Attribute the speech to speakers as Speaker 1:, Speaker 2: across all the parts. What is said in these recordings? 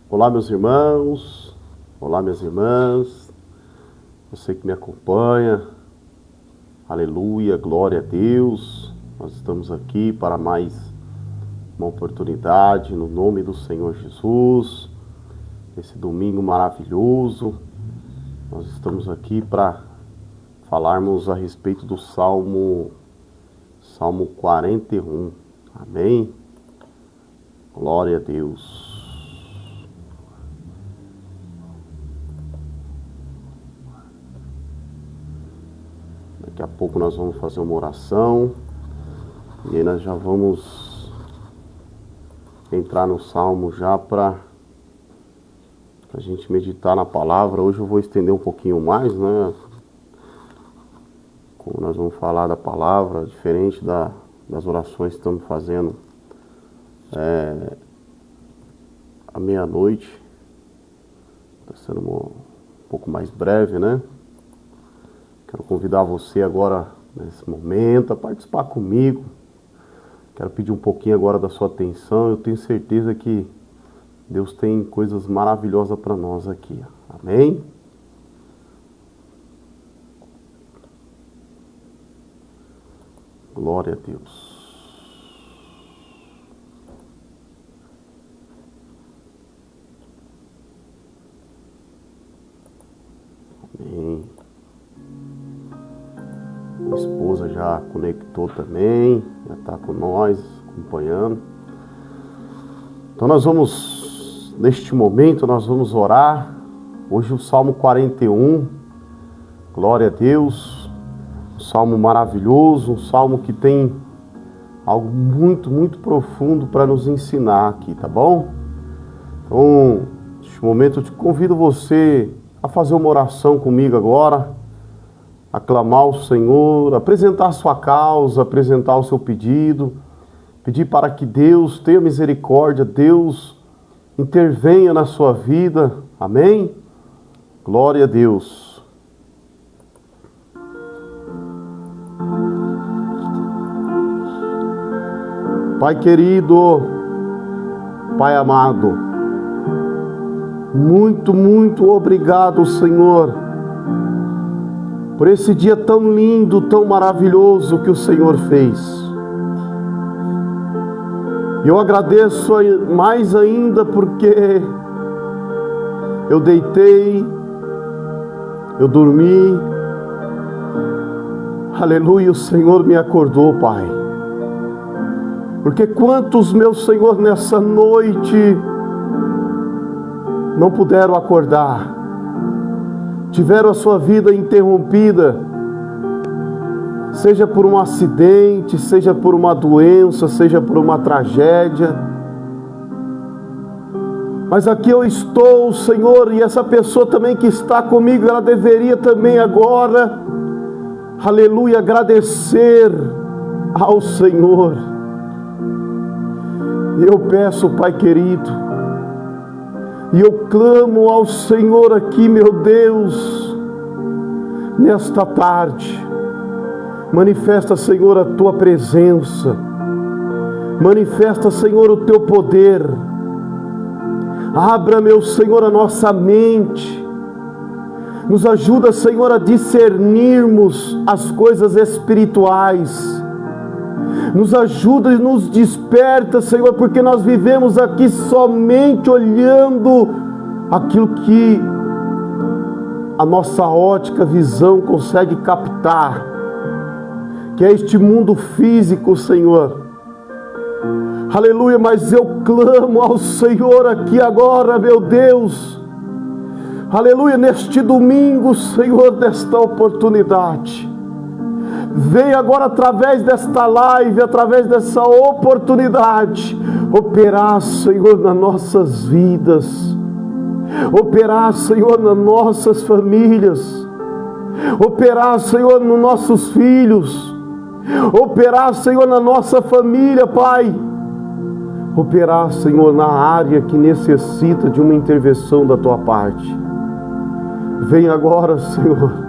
Speaker 1: Olá, meus irmãos, olá, minhas irmãs, você que me acompanha, aleluia, glória a Deus. Nós estamos aqui para mais uma oportunidade, no nome do Senhor Jesus, esse domingo maravilhoso. Nós estamos aqui para falarmos a respeito do Salmo 41, amém? Glória a Deus. Daqui a pouco nós vamos fazer uma oração e aí nós já vamos entrar no Salmo já para a gente meditar na palavra. Hoje eu vou estender um pouquinho mais, né? Como nós vamos falar da palavra, diferente das orações que estamos fazendo à meia-noite. Está sendo um pouco mais breve, né? Quero convidar você agora, nesse momento, a participar comigo. Quero pedir um pouquinho agora da sua atenção. Eu tenho certeza que Deus tem coisas maravilhosas para nós aqui. Amém? Glória a Deus. Amém. Minha esposa já conectou também, já está com nós, acompanhando. Então nós vamos, neste momento, nós vamos orar. Hoje o Salmo 41, glória a Deus, um salmo maravilhoso, um salmo que tem algo muito, muito profundo para nos ensinar aqui, tá bom? Então, neste momento eu te convido você a fazer uma oração comigo agora, aclamar o Senhor, apresentar a sua causa, apresentar o seu pedido, pedir para que Deus tenha misericórdia, Deus intervenha na sua vida, amém? Glória a Deus. Pai querido, Pai amado, muito, muito obrigado, Senhor, por esse dia tão lindo, tão maravilhoso que o Senhor fez. E eu agradeço mais ainda porque eu deitei, eu dormi, aleluia, o Senhor me acordou, Pai. Porque quantos, meu Senhor, nessa noite não puderam acordar, tiveram a sua vida interrompida, seja por um acidente, seja por uma doença, seja por uma tragédia. Mas aqui eu estou, Senhor, e essa pessoa também que está comigo, ela deveria também agora, aleluia, agradecer ao Senhor. E eu peço, Pai querido, e eu clamo ao Senhor aqui, meu Deus, nesta tarde. Manifesta, Senhor, a Tua presença. Manifesta, Senhor, o Teu poder. Abra, meu Senhor, a nossa mente. Nos ajuda, Senhor, a discernirmos as coisas espirituais. Nos ajuda e nos desperta, Senhor, porque nós vivemos aqui somente olhando aquilo que a nossa ótica, visão consegue captar, que é este mundo físico, Senhor. Aleluia, mas eu clamo ao Senhor aqui agora, meu Deus. Aleluia, neste domingo, Senhor, desta oportunidade. Vem agora através desta live, através dessa oportunidade, operar, Senhor, nas nossas vidas. Operar, Senhor, nas nossas famílias. Operar, Senhor, nos nossos filhos. Operar, Senhor, na nossa família, Pai. Operar, Senhor, na área que necessita de uma intervenção da Tua parte. Vem agora, Senhor.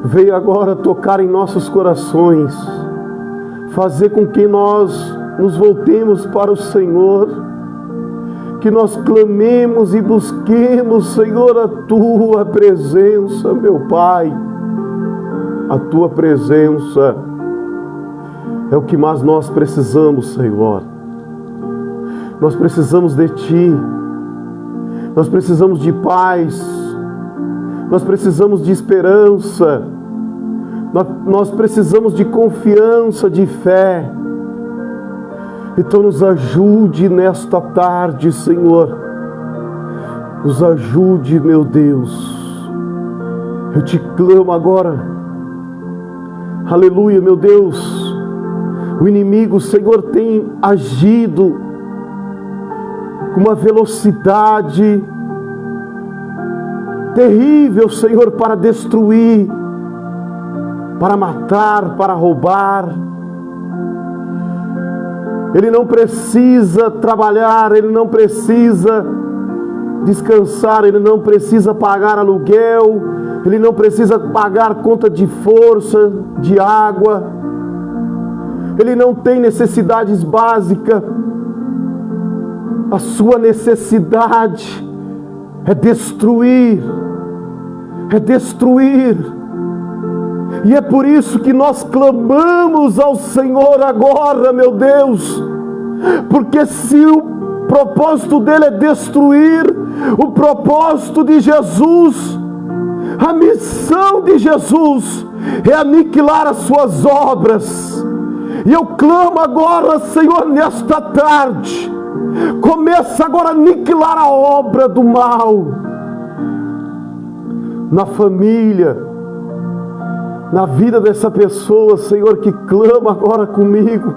Speaker 1: Vem agora tocar em nossos corações. Fazer com que nós nos voltemos para o Senhor. que nós clamemos e busquemos, Senhor, a Tua presença, meu Pai. A Tua presença é o que mais nós precisamos, Senhor. Nós precisamos de Ti. Nós precisamos de paz. Nós precisamos de esperança. Nós precisamos de confiança, de fé. Então nos ajude nesta tarde, Senhor. Nos ajude, meu Deus. Eu te clamo agora. Aleluia, meu Deus. O inimigo, Senhor, tem agido com uma velocidade terrível, Senhor, para destruir, para matar, para roubar. Ele não precisa trabalhar, ele não precisa descansar, ele não precisa pagar aluguel, ele não precisa pagar conta de força, de água, ele não tem necessidades básicas. A sua necessidade é destruir, E é por isso que nós clamamos ao Senhor agora, meu Deus, porque se o propósito dele é destruir, o propósito de Jesus, a missão de Jesus é aniquilar as suas obras. E eu clamo agora, Senhor, nesta tarde, começa agora a aniquilar a obra do mal na família, na vida dessa pessoa, Senhor, que clama agora comigo.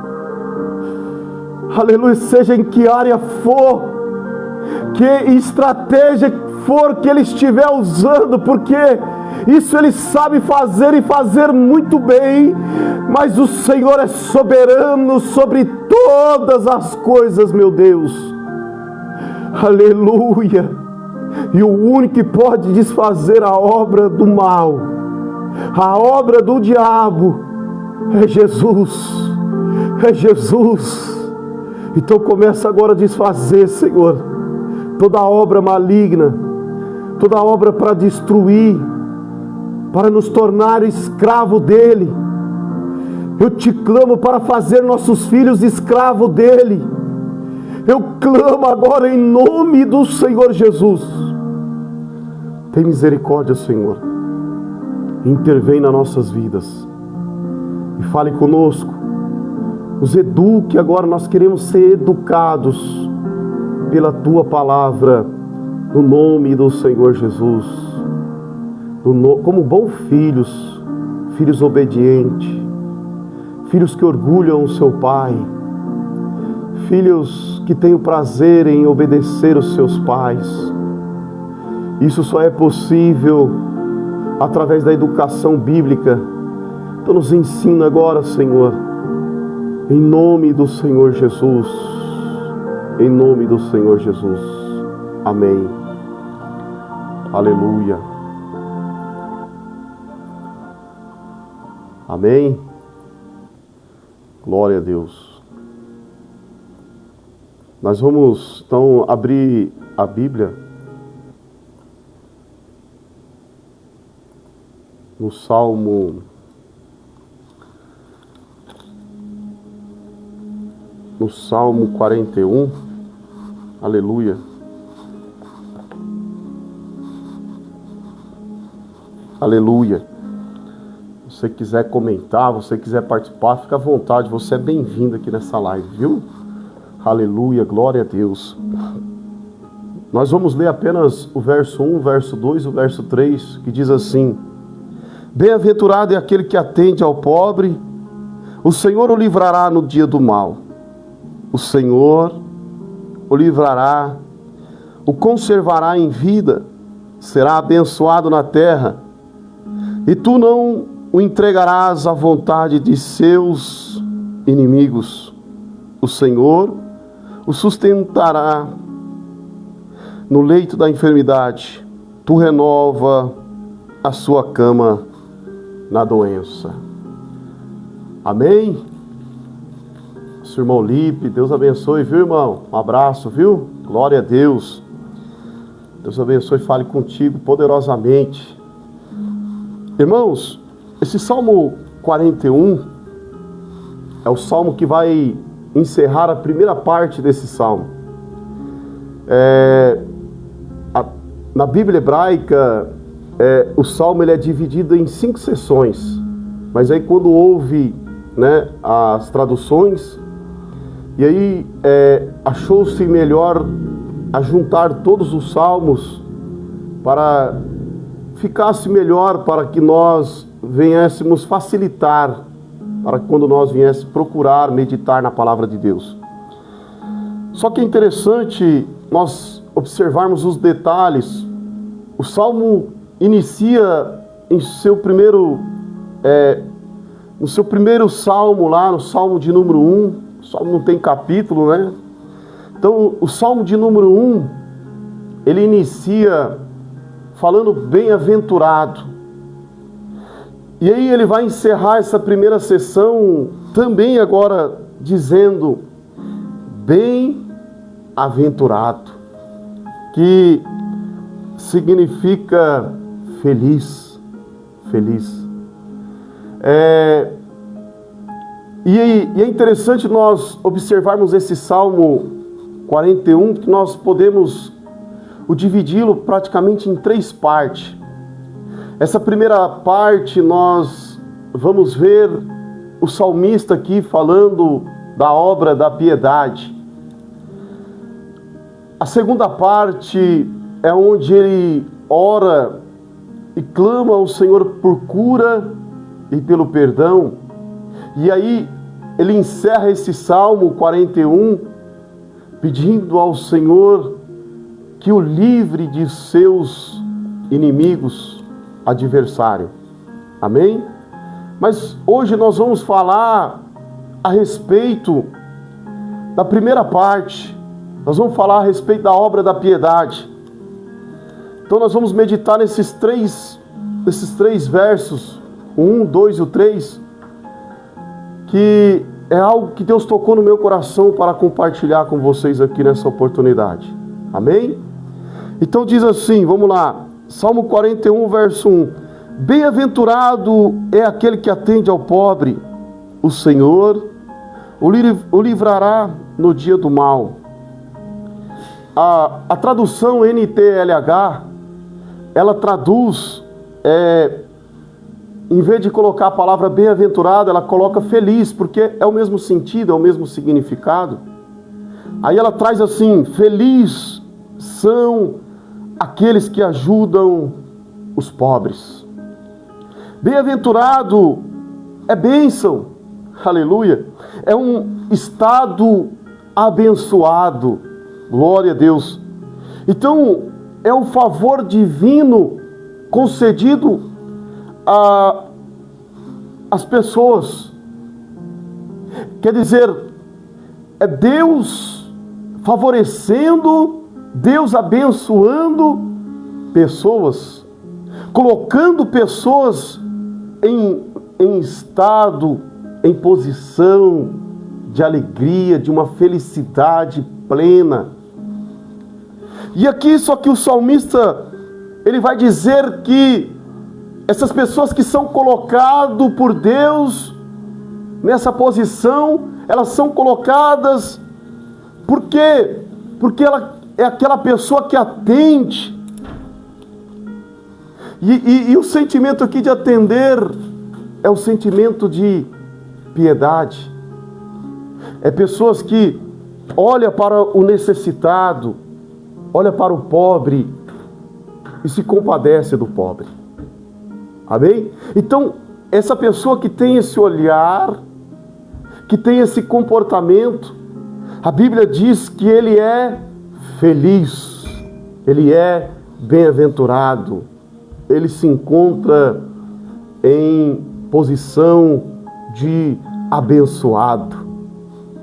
Speaker 1: Aleluia, seja em que área for, que estratégia for que ele estiver usando, porque isso ele sabe fazer e fazer muito bem, mas o Senhor é soberano sobre todas as coisas, meu Deus. Aleluia. E o único que pode desfazer a obra do mal, a obra do diabo, é Jesus. É Jesus. Então começa agora a desfazer, Senhor, toda obra maligna, toda obra para destruir, para nos tornar escravo dele. Eu te clamo para fazer nossos filhos escravo dele. Eu clamo agora em nome do Senhor Jesus. Tem misericórdia, Senhor. Intervém nas nossas vidas e fale conosco. Nos eduque agora, nós queremos ser educados pela Tua palavra, no nome do Senhor Jesus. Como bons filhos, filhos obedientes, filhos que orgulham o seu pai, filhos que têm o prazer em obedecer os seus pais. Isso só é possível através da educação bíblica. Então nos ensina agora, Senhor, em nome do Senhor Jesus. Em nome do Senhor Jesus. Amém. Aleluia. Amém. Glória a Deus. Nós vamos então abrir a Bíblia no Salmo 41. Aleluia. Aleluia. Se você quiser comentar, você quiser participar, fica à vontade, você é bem-vindo aqui nessa live, viu? Aleluia, glória a Deus. Nós vamos ler apenas o verso 1, o verso 2 e o verso 3, que diz assim: Bem-aventurado é aquele que atende ao pobre, o Senhor o livrará no dia do mal. O Senhor o livrará, o conservará em vida, será abençoado na terra, e tu não o entregarás à vontade de seus inimigos. O Senhor o sustentará no leito da enfermidade, tu renova a sua cama na doença. Amém? Nosso irmão Lipe, Deus abençoe, viu, irmão? Um abraço, viu? Glória a Deus. Deus abençoe e fale contigo poderosamente. Irmãos, esse Salmo 41 é o salmo que vai encerrar a primeira parte desse salmo. Na Bíblia hebraica, o salmo ele é dividido em 5 sessões, mas aí quando houve, né, as traduções, e aí achou-se melhor ajuntar todos os salmos para ficasse melhor, para que nós venhamos facilitar, para que quando nós viéssemos procurar meditar na palavra de Deus. Só que é interessante nós observarmos os detalhes. O salmo inicia em seu primeiro no seu primeiro salmo lá, no salmo de número 1, o salmo não tem capítulo, né? Então, o salmo de número 1, ele inicia falando bem-aventurado. E aí ele vai encerrar essa primeira sessão também agora dizendo bem-aventurado, que significa feliz, feliz. E é interessante nós observarmos esse Salmo 41, que nós podemos dividi-lo praticamente em 3 partes. Essa primeira parte nós vamos ver o salmista aqui falando da obra da piedade. A segunda parte é onde ele ora e clama ao Senhor por cura e pelo perdão. E aí ele encerra esse Salmo 41 pedindo ao Senhor que o livre de seus inimigos, adversário. Amém? Mas hoje nós vamos falar a respeito da primeira parte. Nós vamos falar a respeito da obra da piedade. Então nós vamos meditar nesses três versos, o 1, 2 e o 3, que é algo que Deus tocou no meu coração para compartilhar com vocês aqui nessa oportunidade. Amém? Então diz assim, vamos lá, Salmo 41, verso 1. Bem-aventurado é aquele que atende ao pobre, o Senhor o livrará no dia do mal. A tradução NTLH, ela traduz, em vez de colocar a palavra bem-aventurado, ela coloca feliz, porque é o mesmo sentido, é o mesmo significado. Aí ela traz assim, feliz são aqueles que ajudam os pobres. Bem-aventurado é bênção, aleluia, é um estado abençoado, glória a Deus. Então, é um favor divino concedido às pessoas. Quer dizer, é Deus favorecendo, Deus abençoando pessoas, colocando pessoas em estado, em posição de alegria, de uma felicidade plena. E aqui, só que o salmista, ele vai dizer que essas pessoas que são colocadas por Deus nessa posição, elas são colocadas por quê? Porque ela é aquela pessoa que atende. E o sentimento aqui de atender é o sentimento de piedade. É pessoas que olham para o necessitado, olha para o pobre e se compadece do pobre. Amém? Então, essa pessoa que tem esse olhar, que tem esse comportamento, a Bíblia diz que ele é feliz, ele é bem-aventurado, ele se encontra em posição de abençoado.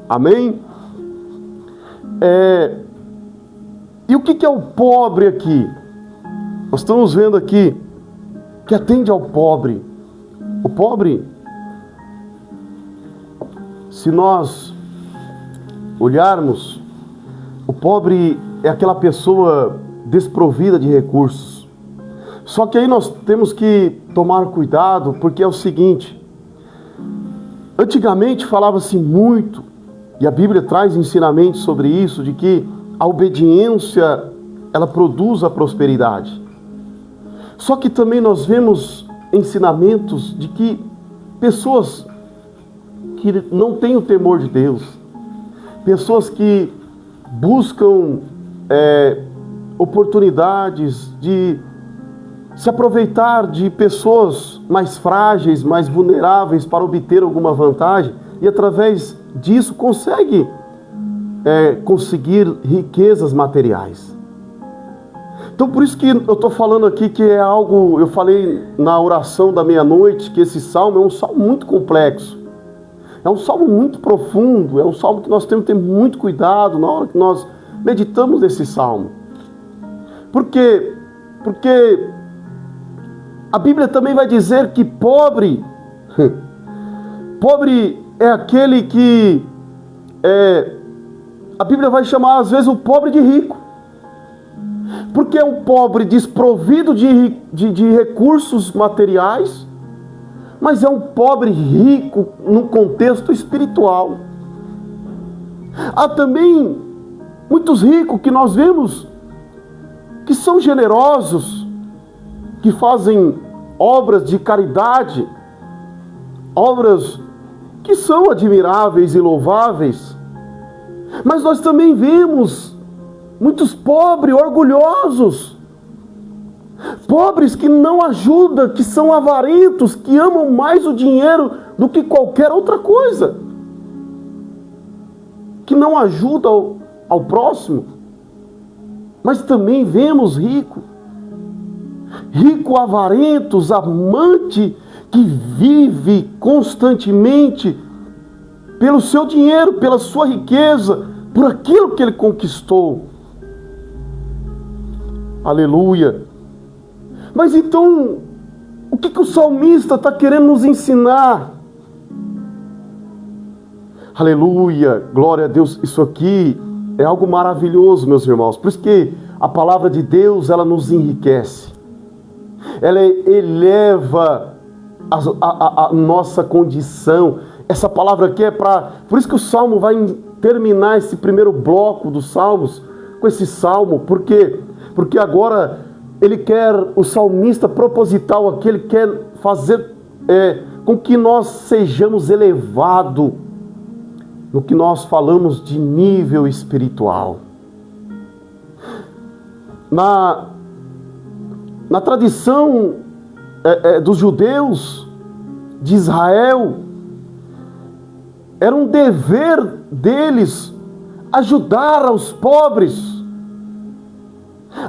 Speaker 1: Amém? E o que é o pobre aqui? Nós estamos vendo aqui que atende ao pobre. O pobre, se nós olharmos, o pobre é aquela pessoa desprovida de recursos. Só que aí nós temos que tomar cuidado, porque é o seguinte: antigamente falava-se muito, e a Bíblia traz ensinamentos sobre isso, de que a obediência, ela produz a prosperidade. Só que também nós vemos ensinamentos de que pessoas que não têm o temor de Deus, pessoas que buscam oportunidades de se aproveitar de pessoas mais frágeis, mais vulneráveis para obter alguma vantagem, e através disso conseguir riquezas materiais. Então por isso que eu estou falando aqui que é algo, eu falei na oração da meia-noite, que esse salmo é um salmo muito complexo, é um salmo muito profundo, é um salmo que nós temos que ter muito cuidado na hora que nós meditamos nesse salmo. Por quê? Porque a Bíblia também vai dizer que pobre é aquele que a Bíblia vai chamar às vezes o pobre de rico. Porque é um pobre desprovido de recursos materiais, mas é um pobre rico no contexto espiritual. Há também muitos ricos que nós vemos que são generosos, que fazem obras de caridade, obras que são admiráveis e louváveis. Mas nós também vemos muitos pobres, orgulhosos, pobres que não ajudam, que são avarentos, que amam mais o dinheiro do que qualquer outra coisa, que não ajudam ao próximo. Mas também vemos rico avarentos, amante, que vive constantemente pelo seu dinheiro, pela sua riqueza, por aquilo que ele conquistou. Aleluia! Mas então, o que o salmista está querendo nos ensinar? Aleluia! Glória a Deus! Isso aqui é algo maravilhoso, meus irmãos. Por isso que a palavra de Deus, ela nos enriquece. Ela eleva a nossa condição. Essa palavra aqui é para... Por isso que o Salmo vai terminar esse primeiro bloco dos Salmos com esse Salmo. Por quê? Porque agora ele quer, o salmista proposital aqui, ele quer fazer com que nós sejamos elevados no que nós falamos de nível espiritual. Na tradição dos judeus de Israel, era um dever deles ajudar aos pobres,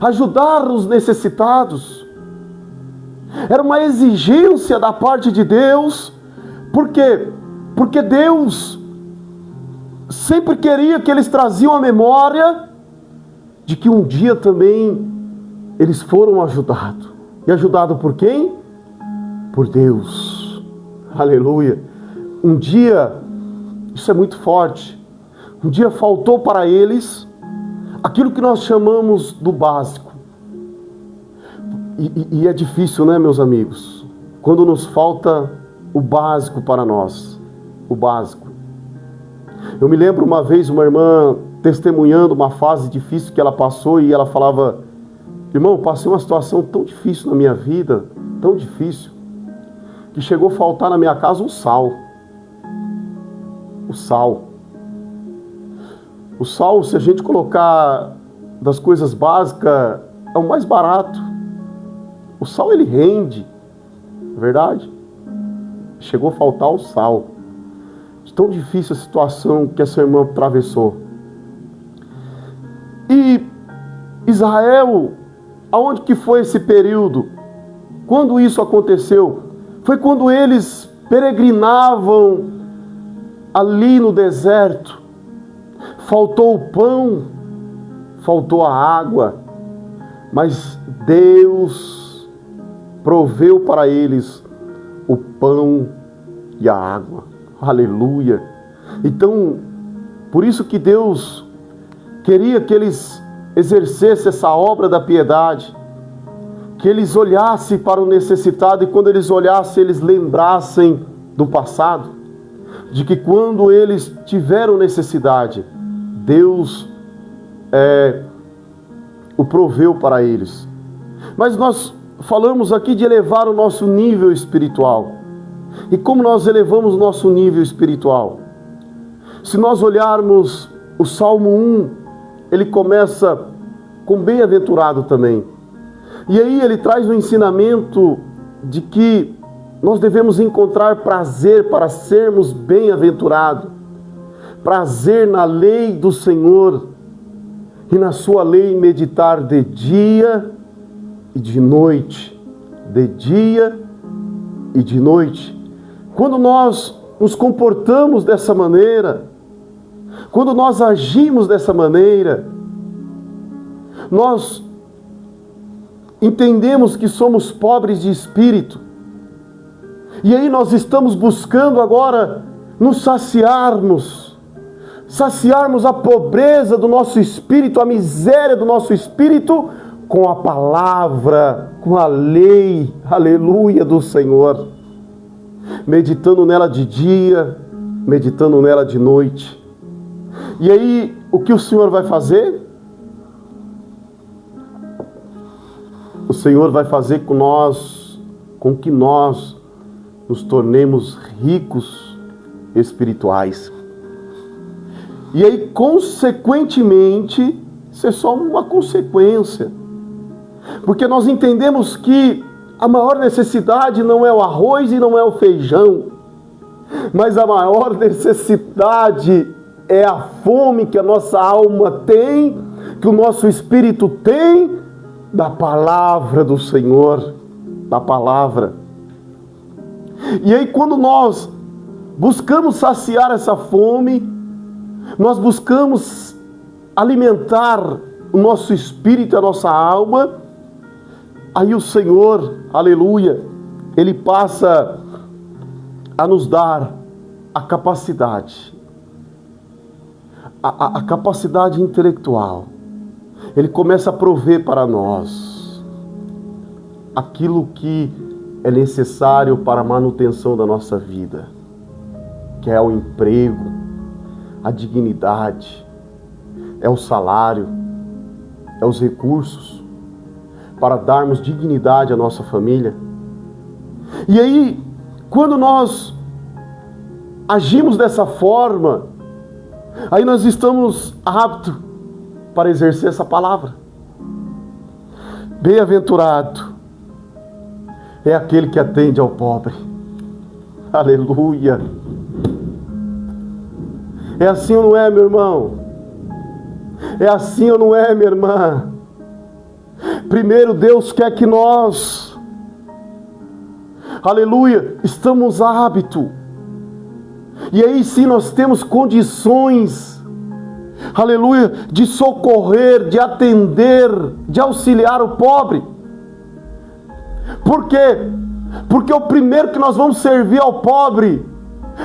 Speaker 1: ajudar os necessitados. Era uma exigência da parte de Deus. Por quê? Porque Deus sempre queria que eles traziam a memória de que um dia também eles foram ajudados. E ajudados por quem? Por Deus. Aleluia. Um dia, isso é muito forte, um dia faltou para eles aquilo que nós chamamos do básico. E é difícil, né, meus amigos? Quando nos falta o básico para nós. O básico. Eu me lembro uma vez uma irmã testemunhando uma fase difícil que ela passou, e ela falava: irmão, passei uma situação tão difícil na minha vida, tão difícil, que chegou a faltar na minha casa o sal. O sal. O sal, se a gente colocar das coisas básicas, é o mais barato. O sal, ele rende, não é verdade? Chegou a faltar o sal. De tão difícil a situação que essa irmã atravessou. E Israel, aonde que foi esse período? Quando isso aconteceu? Foi quando eles peregrinavam ali no deserto. Faltou o pão, faltou a água, mas Deus proveu para eles o pão e a água. Aleluia! Então, Por isso que Deus queria que eles exercessem essa obra da piedade, que eles olhassem para o necessitado, e quando eles olhassem, eles lembrassem do passado, de que quando eles tiveram necessidade, Deus o proveu para eles. Mas nós falamos aqui de elevar o nosso nível espiritual. E como nós elevamos o nosso nível espiritual? Se nós olharmos o Salmo 1, ele começa com bem-aventurado também. E aí ele traz o ensinamento de que nós devemos encontrar prazer para sermos bem-aventurados. Prazer na lei do Senhor, e na sua lei meditar de dia e de noite. De dia e de noite. Quando nós nos comportamos dessa maneira, quando nós agimos dessa maneira, nós entendemos que somos pobres de espírito. E aí nós estamos buscando agora nos saciarmos a pobreza do nosso espírito, a miséria do nosso espírito, com a palavra, com a lei, aleluia, do Senhor. Meditando nela de dia, meditando nela de noite. E aí, o que o Senhor vai fazer? O Senhor vai fazer com que nós nos tornemos ricos espirituais. E aí, consequentemente, isso é só uma consequência. Porque nós entendemos que a maior necessidade não é o arroz e não é o feijão, mas a maior necessidade é a fome que a nossa alma tem, que o nosso espírito tem, da palavra do Senhor, da palavra. E aí, quando nós buscamos saciar essa fome, nós buscamos alimentar o nosso espírito e a nossa alma, aí o Senhor, aleluia, Ele passa a nos dar a capacidade, a capacidade intelectual. Ele começa a prover para nós aquilo que é necessário para a manutenção da nossa vida, que é o emprego, a dignidade, é o salário, é os recursos, para darmos dignidade à nossa família. E aí, quando nós agimos dessa forma, aí nós estamos aptos para exercer essa palavra. Bem-aventurado é aquele que atende ao pobre. Aleluia. É assim ou não é, meu irmão? É assim ou não é, minha irmã? Primeiro, Deus quer que nós, aleluia, estamos hábito. E aí sim nós temos condições, aleluia, de socorrer, de atender, de auxiliar o pobre. Por quê? Porque o primeiro que nós vamos servir ao pobre,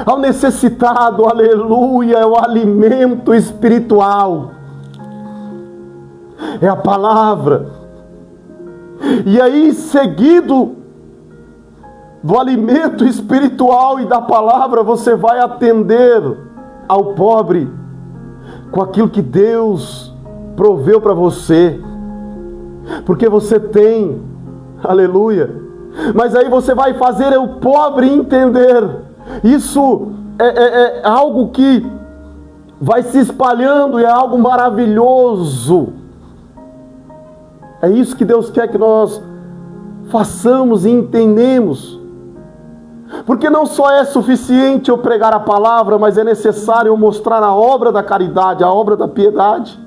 Speaker 1: ao necessitado, aleluia, é o alimento espiritual. É a palavra. E aí, seguido do alimento espiritual e da palavra, você vai atender ao pobre com aquilo que Deus proveu para você. Porque você tem, aleluia. Mas aí você vai fazer o pobre entender. Isso é algo que vai se espalhando e é algo maravilhoso. É isso que Deus quer que nós façamos e entendemos. Porque não só é suficiente eu pregar a palavra, mas é necessário eu mostrar a obra da caridade, a obra da piedade.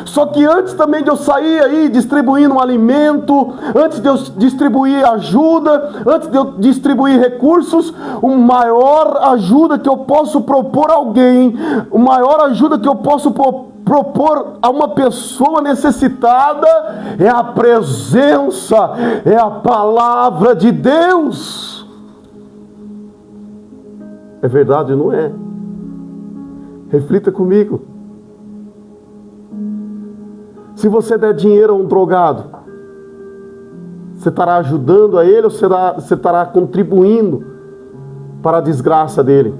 Speaker 1: Só que antes também de eu sair aí distribuindo um alimento, antes de eu distribuir ajuda, antes de eu distribuir recursos, a maior ajuda que eu posso propor a alguém, a maior ajuda que eu posso propor a uma pessoa necessitada é a presença, é a palavra de Deus. É verdade ou não é? Reflita comigo. Se você der dinheiro a um drogado, você estará ajudando a ele ou você estará contribuindo para a desgraça dele?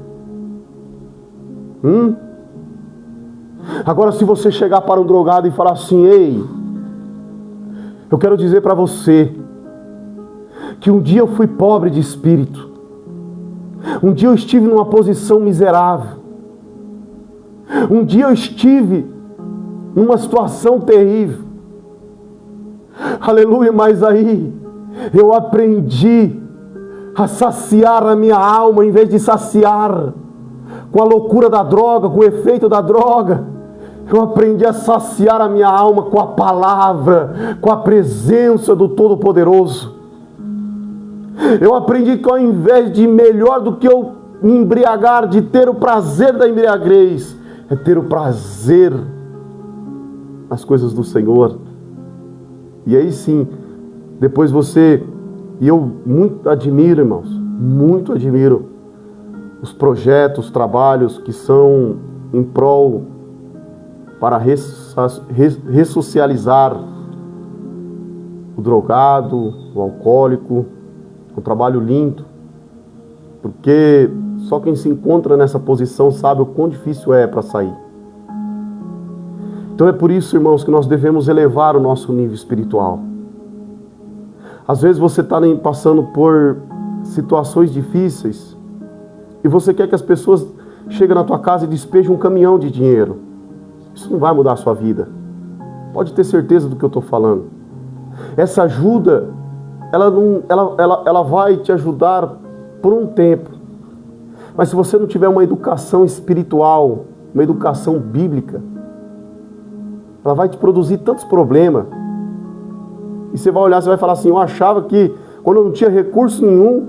Speaker 1: Agora, se você chegar para um drogado e falar assim: ei, eu quero dizer para você que um dia eu fui pobre de espírito, um dia eu estive numa posição miserável, um dia eu estive numa situação terrível, aleluia, mas aí eu aprendi a saciar a minha alma, em vez de saciar com a loucura da droga, com o efeito da droga. Eu aprendi a saciar a minha alma com a palavra, com a presença do Todo-Poderoso. Eu aprendi que ao invés de melhor do que eu me embriagar, de ter o prazer da embriaguez, é ter o prazer nas coisas do Senhor. E aí sim, depois você, e eu muito admiro, irmãos, muito admiro os projetos, os trabalhos que são em prol para ressocializar o drogado, o alcoólico. Um trabalho lindo, porque só quem se encontra nessa posição sabe o quão difícil é para sair. Então é por isso, irmãos, que nós devemos elevar o nosso nível espiritual. Às vezes você está passando por situações difíceis e você quer que as pessoas cheguem na tua casa e despejem um caminhão de dinheiro. Isso não vai mudar a sua vida. Pode ter certeza do que eu estou falando. Essa ajuda, ela vai te ajudar por um tempo. Mas se você não tiver uma educação espiritual, uma educação bíblica, ela vai te produzir tantos problemas. E você vai olhar, você vai falar assim: eu achava que quando eu não tinha recurso nenhum,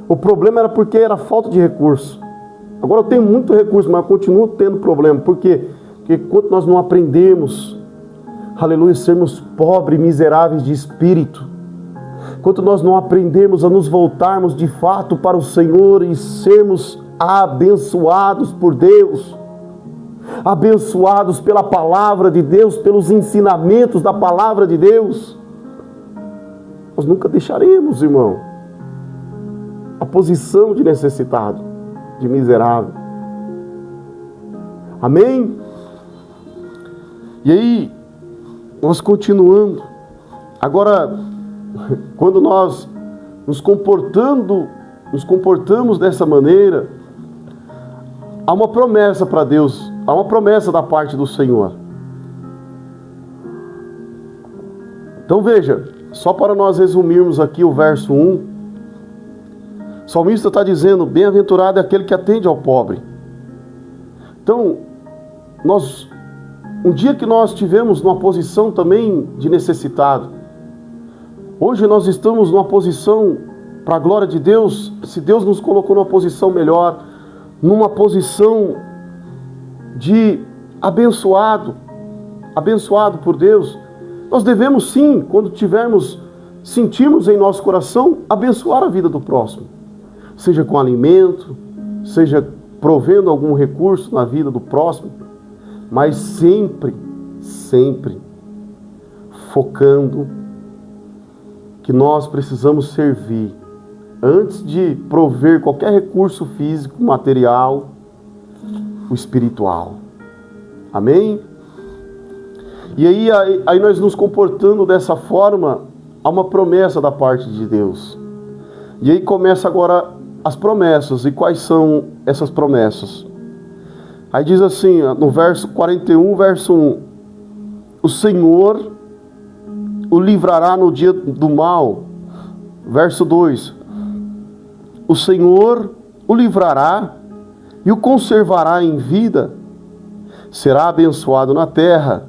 Speaker 1: o problema era porque era falta de recurso. Agora eu tenho muito recurso, mas eu continuo tendo problema. Por quê? Porque enquanto nós não aprendemos, aleluia, sermos pobres e miseráveis de espírito, enquanto nós não aprendemos a nos voltarmos de fato para o Senhor e sermos abençoados por Deus, abençoados pela palavra de Deus, pelos ensinamentos da palavra de Deus, nós nunca deixaremos, irmão, a posição de necessitado, de miserável. Amém? E aí, nós continuando. Agora, quando nós nos comportamos dessa maneira, há uma promessa para Deus, há uma promessa da parte do Senhor. Então veja, só para nós resumirmos aqui o verso 1, o salmista está dizendo: bem-aventurado é aquele que atende ao pobre. Então, um dia que nós tivemos numa posição também de necessitado, hoje nós estamos numa posição, para a glória de Deus, se Deus nos colocou numa posição melhor, numa posição de abençoado por Deus, nós devemos sim, quando sentirmos em nosso coração, abençoar a vida do próximo, seja com alimento, seja provendo algum recurso na vida do próximo, mas sempre focando que nós precisamos servir, antes de prover qualquer recurso físico, material, o espiritual. Amém? E aí nós nos comportando dessa forma, há uma promessa da parte de Deus. E aí começa agora as promessas. E quais são essas promessas? Aí diz assim, no verso 41, verso 1: o Senhor o livrará no dia do mal. Verso 2: o Senhor o livrará e o conservará em vida. Será abençoado na terra,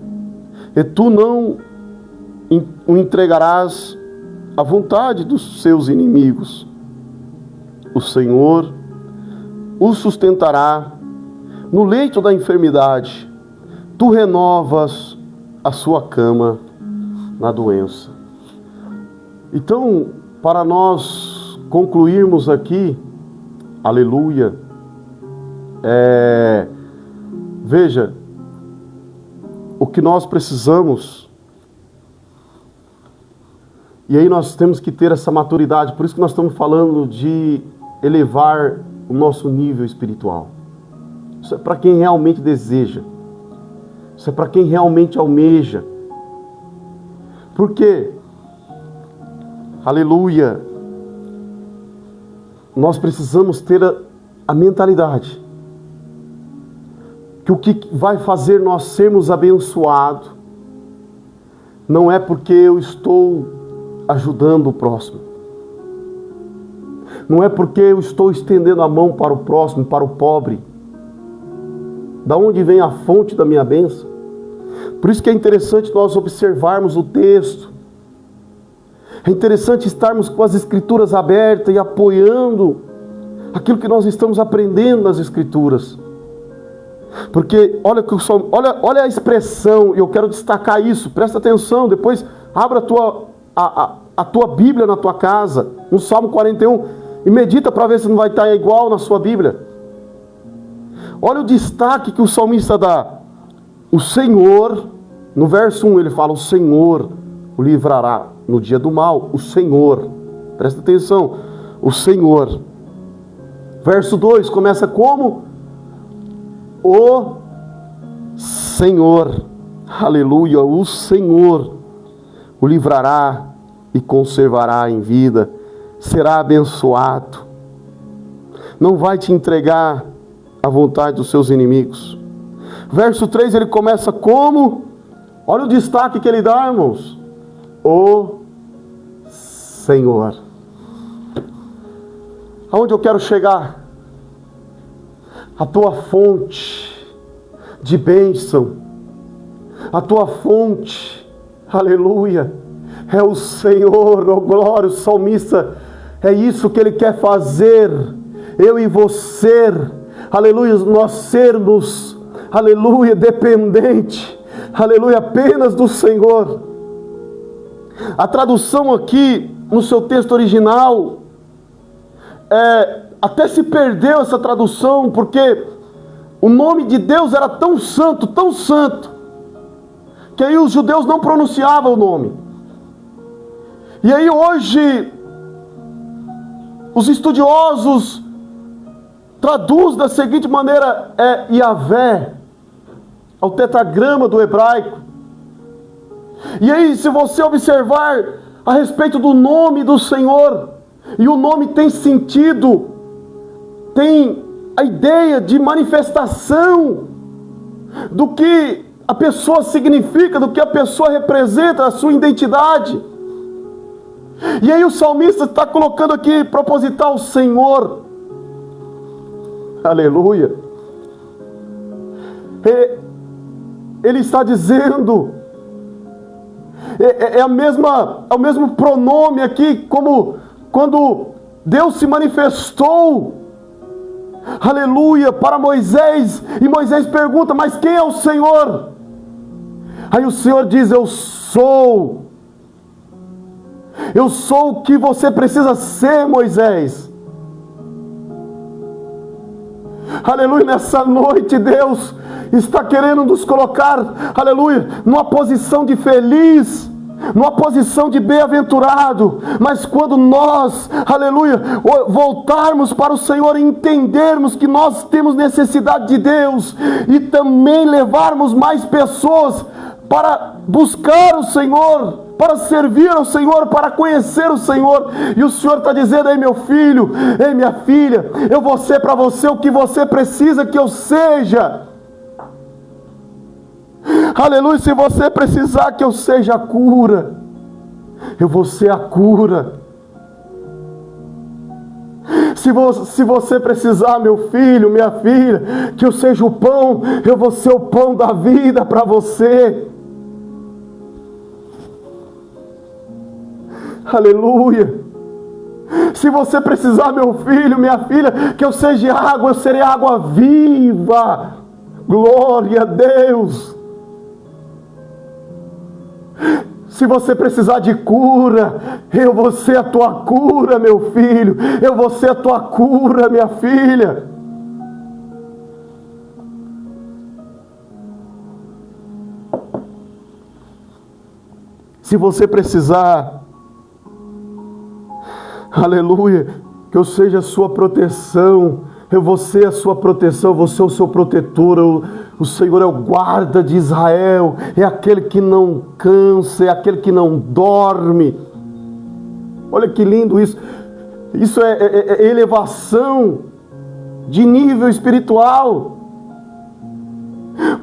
Speaker 1: e tu não o entregarás à vontade dos seus inimigos. O Senhor o sustentará no leito da enfermidade. Tu renovas a sua cama na doença. Então, para nós concluirmos aqui, aleluia, Veja, o que nós precisamos, e aí nós temos que ter essa maturidade, por isso que nós estamos falando de elevar o nosso nível espiritual. Isso é para quem realmente deseja, isso é para quem realmente almeja. Por quê? Aleluia! Nós precisamos ter a mentalidade que o que vai fazer nós sermos abençoados não é porque eu estou ajudando o próximo, não é porque eu estou estendendo a mão para o próximo, para o pobre. Da onde vem a fonte da minha bênção? Por isso que é interessante nós observarmos o texto. É interessante estarmos com as Escrituras abertas e apoiando aquilo que nós estamos aprendendo nas Escrituras. Porque olha a expressão, e eu quero destacar isso, presta atenção, depois abra a tua Bíblia na tua casa, no Salmo 41, e medita para ver se não vai estar igual na sua Bíblia. Olha o destaque que o salmista dá. O Senhor, no verso 1 ele fala, o Senhor o livrará no dia do mal. O Senhor, presta atenção, o Senhor. Verso 2 começa como? O Senhor, aleluia, o Senhor o livrará e conservará em vida, será abençoado, não vai te entregar à vontade dos seus inimigos. Verso 3 ele começa como? Olha o destaque que ele dá, irmãos. O Senhor. Aonde eu quero chegar? A tua fonte de bênção, a tua fonte, aleluia, é o Senhor, oh glória, o salmista, é isso que ele quer fazer, eu e você, aleluia, nós sermos, aleluia, dependente, aleluia, apenas do Senhor. A tradução aqui, no seu texto original, até se perdeu essa tradução, porque o nome de Deus era tão santo, que aí os judeus não pronunciavam o nome. E aí hoje, os estudiosos traduzem da seguinte maneira, Yahvé, ao tetragrama do hebraico. E aí, se você observar a respeito do nome do Senhor, e o nome tem sentido, tem a ideia de manifestação do que a pessoa significa, do que a pessoa representa, a sua identidade. E aí o salmista está colocando aqui, proposital, Senhor. Aleluia. Ele está dizendo, é o mesmo pronome aqui, como quando Deus se manifestou, aleluia, para Moisés, e Moisés pergunta, mas quem é o Senhor? Aí o Senhor diz, eu sou o que você precisa ser, Moisés. Aleluia, nessa noite Deus está querendo nos colocar, aleluia, numa posição de feliz, numa posição de bem-aventurado. Mas quando nós, aleluia, voltarmos para o Senhor e entendermos que nós temos necessidade de Deus, e também levarmos mais pessoas para buscar o Senhor, para servir ao Senhor, para conhecer o Senhor, e o Senhor está dizendo, ei meu filho, ei minha filha, eu vou ser para você o que você precisa que eu seja. Aleluia, se você precisar que eu seja a cura, eu vou ser a cura. Se você precisar, meu filho, minha filha, que eu seja o pão, eu vou ser o pão da vida para você. Aleluia. Se você precisar, meu filho, minha filha, que eu seja água, eu serei água viva. Glória a Deus. Se você precisar de cura, eu vou ser a tua cura, meu filho. Eu vou ser a tua cura, minha filha. Se você precisar, aleluia, que eu seja a sua proteção, você é a sua proteção, você é o seu protetor, o Senhor é o guarda de Israel, é aquele que não cansa, é aquele que não dorme. Olha que lindo isso. Isso é elevação de nível espiritual.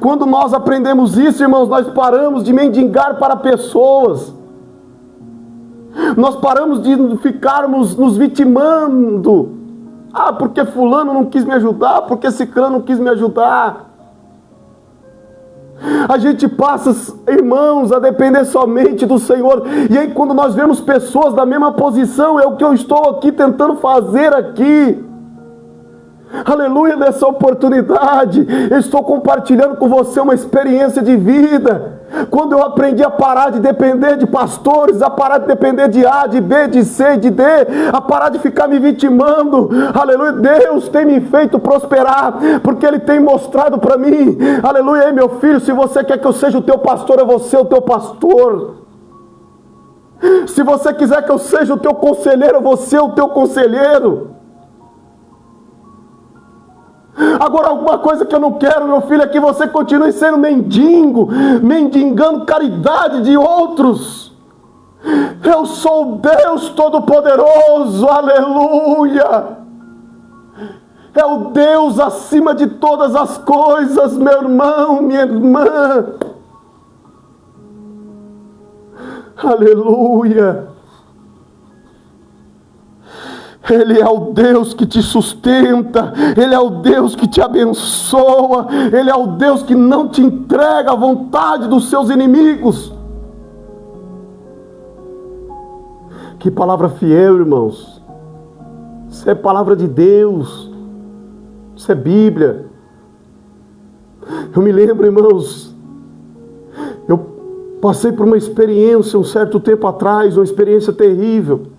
Speaker 1: Quando nós aprendemos isso, irmãos, nós paramos de mendigar para pessoas. Nós paramos de ficarmos nos vitimando. Ah, porque fulano não quis me ajudar, porque ciclano não quis me ajudar. A gente passa, irmãos, a depender somente do Senhor. E aí quando nós vemos pessoas da mesma posição, é o que eu estou aqui tentando fazer aqui. Aleluia, nessa oportunidade, eu estou compartilhando com você uma experiência de vida. Quando eu aprendi a parar de depender de pastores, a parar de depender de A, de B, de C, de D, a parar de ficar me vitimando. Aleluia, Deus tem me feito prosperar, porque Ele tem mostrado para mim. Aleluia, ei meu filho, se você quer que eu seja o teu pastor, eu vou ser o teu pastor. Se você quiser que eu seja o teu conselheiro, eu vou ser o teu conselheiro. Agora, alguma coisa que eu não quero, meu filho, é que você continue sendo mendigo, mendigando caridade de outros. Eu sou o Deus Todo-Poderoso, aleluia. É o Deus acima de todas as coisas, meu irmão, minha irmã. Aleluia. Ele é o Deus que te sustenta, Ele é o Deus que te abençoa, Ele é o Deus que não te entrega à vontade dos seus inimigos. Que palavra fiel, irmãos. Isso é palavra de Deus, isso é Bíblia. Eu me lembro, irmãos, eu passei por uma experiência um certo tempo atrás, uma experiência terrível.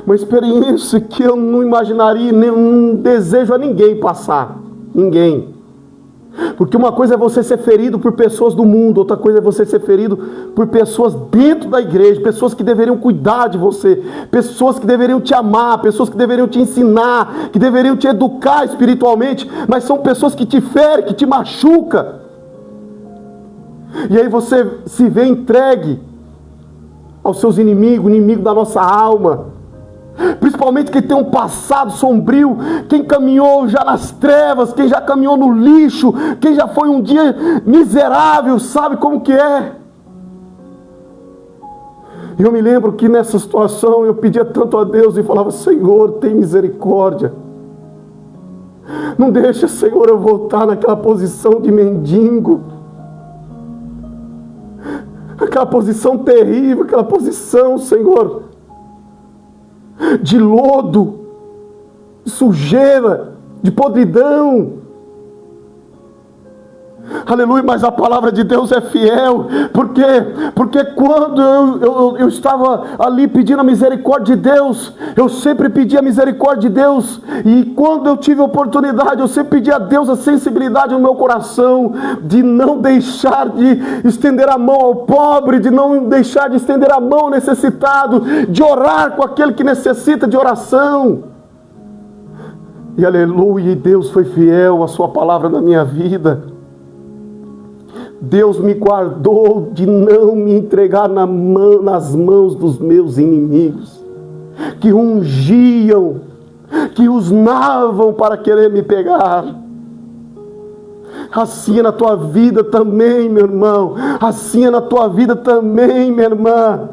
Speaker 1: Uma experiência que eu não imaginaria, nem não desejo a ninguém passar. Ninguém. Porque uma coisa é você ser ferido por pessoas do mundo, outra coisa é você ser ferido por pessoas dentro da igreja, pessoas que deveriam cuidar de você, pessoas que deveriam te amar, pessoas que deveriam te ensinar, que deveriam te educar espiritualmente, mas são pessoas que te ferem, que te machucam. E aí você se vê entregue aos seus inimigos, inimigo da nossa alma. Principalmente quem tem um passado sombrio, quem caminhou já nas trevas, quem já caminhou no lixo, quem já foi um dia miserável, sabe como que é? E eu me lembro que nessa situação eu pedia tanto a Deus e falava: Senhor, tem misericórdia. Não deixa, Senhor, eu voltar naquela posição de mendigo, aquela posição terrível, aquela posição, Senhor, de lodo, de sujeira, de podridão. Aleluia, mas a palavra de Deus é fiel. Por quê? Porque quando eu estava ali pedindo a misericórdia de Deus, eu sempre pedi a misericórdia de Deus. E quando eu tive a oportunidade, eu sempre pedi a Deus a sensibilidade no meu coração, de não deixar de estender a mão ao pobre, de não deixar de estender a mão ao necessitado, de orar com aquele que necessita de oração. E aleluia, Deus foi fiel à sua palavra na minha vida. Deus me guardou de não me entregar nas mãos dos meus inimigos, que ungiam, que usavam para querer me pegar. Assim é na tua vida também, meu irmão. Assim é na tua vida também, minha irmã.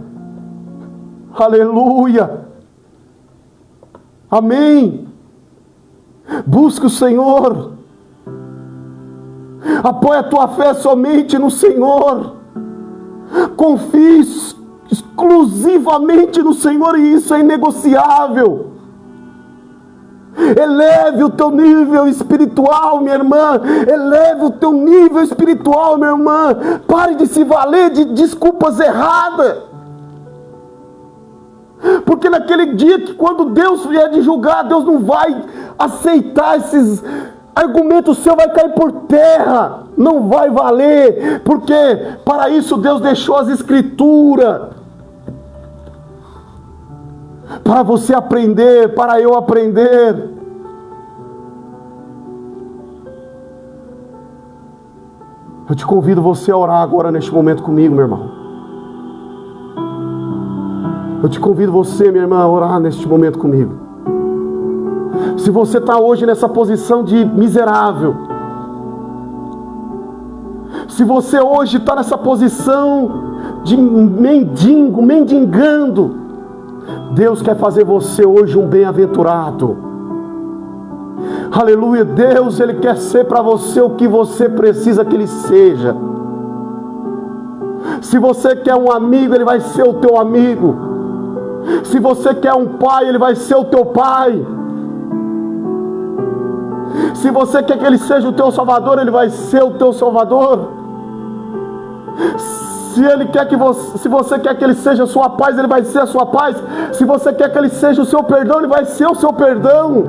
Speaker 1: Aleluia. Amém. Busca o Senhor. Apoia a tua fé somente no Senhor. Confie exclusivamente no Senhor, e isso é inegociável. Eleve o teu nível espiritual, minha irmã. Eleve o teu nível espiritual, minha irmã. Pare de se valer de desculpas erradas. Porque naquele dia que quando Deus vier de julgar, Deus não vai aceitar esses Argumento seu vai cair por terra, não vai valer, porque para isso Deus deixou as Escrituras. Para você aprender, para eu aprender. Eu te convido você a orar agora neste momento comigo, meu irmão. Eu te convido você, minha irmã, a orar neste momento comigo. Se você está hoje nessa posição de miserável, se você hoje está nessa posição de mendigo, mendigando, Deus quer fazer você hoje um bem-aventurado. Aleluia, Deus, Ele quer ser para você o que você precisa que Ele seja. Se você quer um amigo, Ele vai ser o teu amigo. Se você quer um pai, Ele vai ser o teu pai. Se você quer que Ele seja o teu salvador, Ele vai ser o teu salvador. Se você quer que Ele seja a sua paz, Ele vai ser a sua paz. Se você quer que Ele seja o seu perdão, Ele vai ser o seu perdão.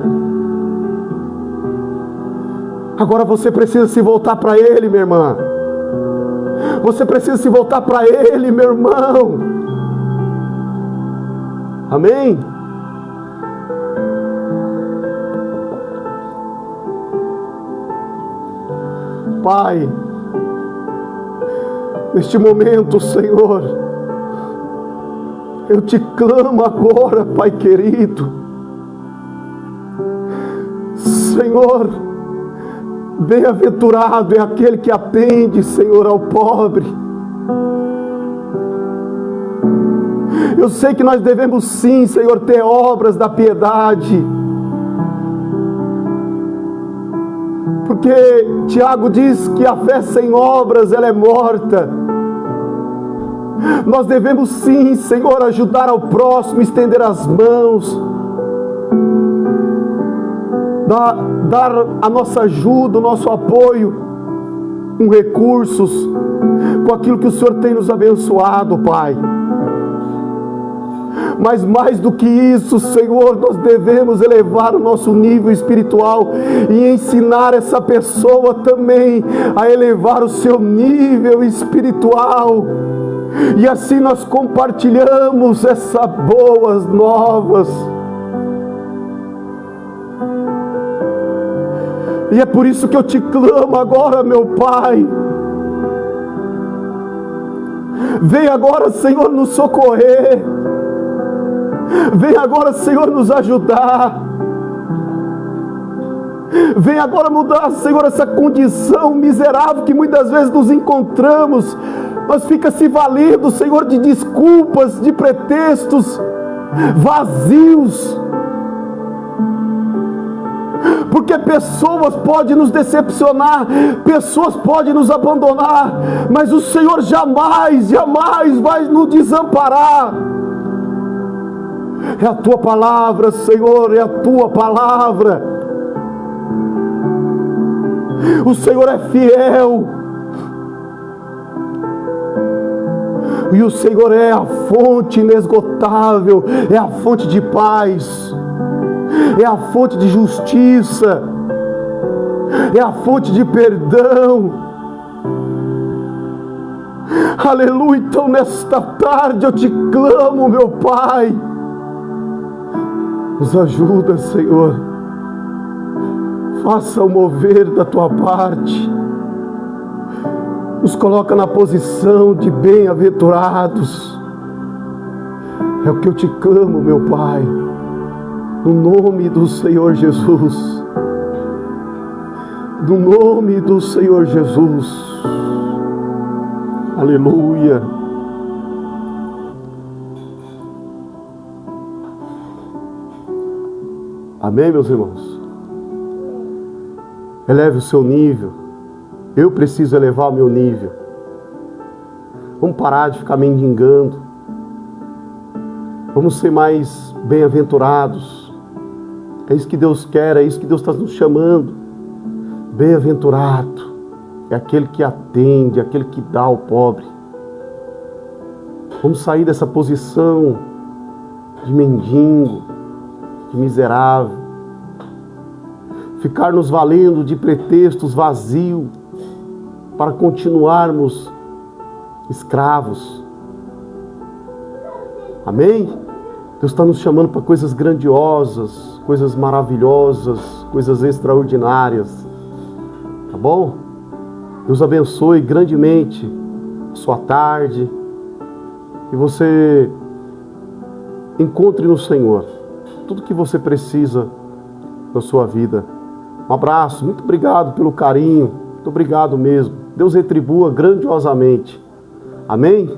Speaker 1: Agora você precisa se voltar para Ele, minha irmã. Você precisa se voltar para Ele, meu irmão. Amém? Pai, neste momento, Senhor, eu te clamo agora, Pai querido. Senhor, bem-aventurado é aquele que atende, Senhor, ao pobre. Eu sei que nós devemos sim, Senhor, ter obras da piedade. Porque Tiago diz que a fé sem obras, ela é morta. Nós devemos sim, Senhor, ajudar ao próximo, estender as mãos, dar a nossa ajuda, o nosso apoio, com recursos, com aquilo que o Senhor tem nos abençoado, Pai. Mas mais do que isso, Senhor, nós devemos elevar o nosso nível espiritual e ensinar essa pessoa também a elevar o seu nível espiritual. E assim nós compartilhamos essas boas novas. E é por isso que eu te clamo agora, meu Pai. Vem agora, Senhor, nos socorrer. Vem agora, Senhor, nos ajudar. Vem agora mudar, Senhor, essa condição miserável que muitas vezes nos encontramos. Nós fica se valendo, Senhor, de desculpas, de pretextos vazios. Porque pessoas podem nos decepcionar, pessoas podem nos abandonar, mas o Senhor jamais, jamais vai nos desamparar. É a Tua palavra, Senhor, é a Tua palavra. O Senhor é fiel. E o Senhor é a fonte inesgotável, é a fonte de paz, é a fonte de justiça, é a fonte de perdão. Aleluia. Então nesta tarde eu te clamo, meu Pai. Nos ajuda, Senhor. Faça o mover da Tua parte. Nos coloca na posição de bem-aventurados. É o que eu te clamo, meu Pai. No nome do Senhor Jesus. No nome do Senhor Jesus. Aleluia. Amém, meus irmãos? Eleve o seu nível. Eu preciso elevar o meu nível. Vamos parar de ficar mendigando. Vamos ser mais bem-aventurados. É isso que Deus quer, é isso que Deus está nos chamando. Bem-aventurado é aquele que atende, é aquele que dá ao pobre. Vamos sair dessa posição de mendigo, de miserável. ficar nos valendo de pretextos vazios para continuarmos escravos. Amém? Deus está nos chamando para coisas grandiosas, coisas maravilhosas, coisas extraordinárias. Tá bom? Deus abençoe grandemente a sua tarde. Que você encontre no Senhor tudo que você precisa na sua vida. Um abraço, muito obrigado pelo carinho, muito obrigado mesmo. Deus retribua grandiosamente. Amém?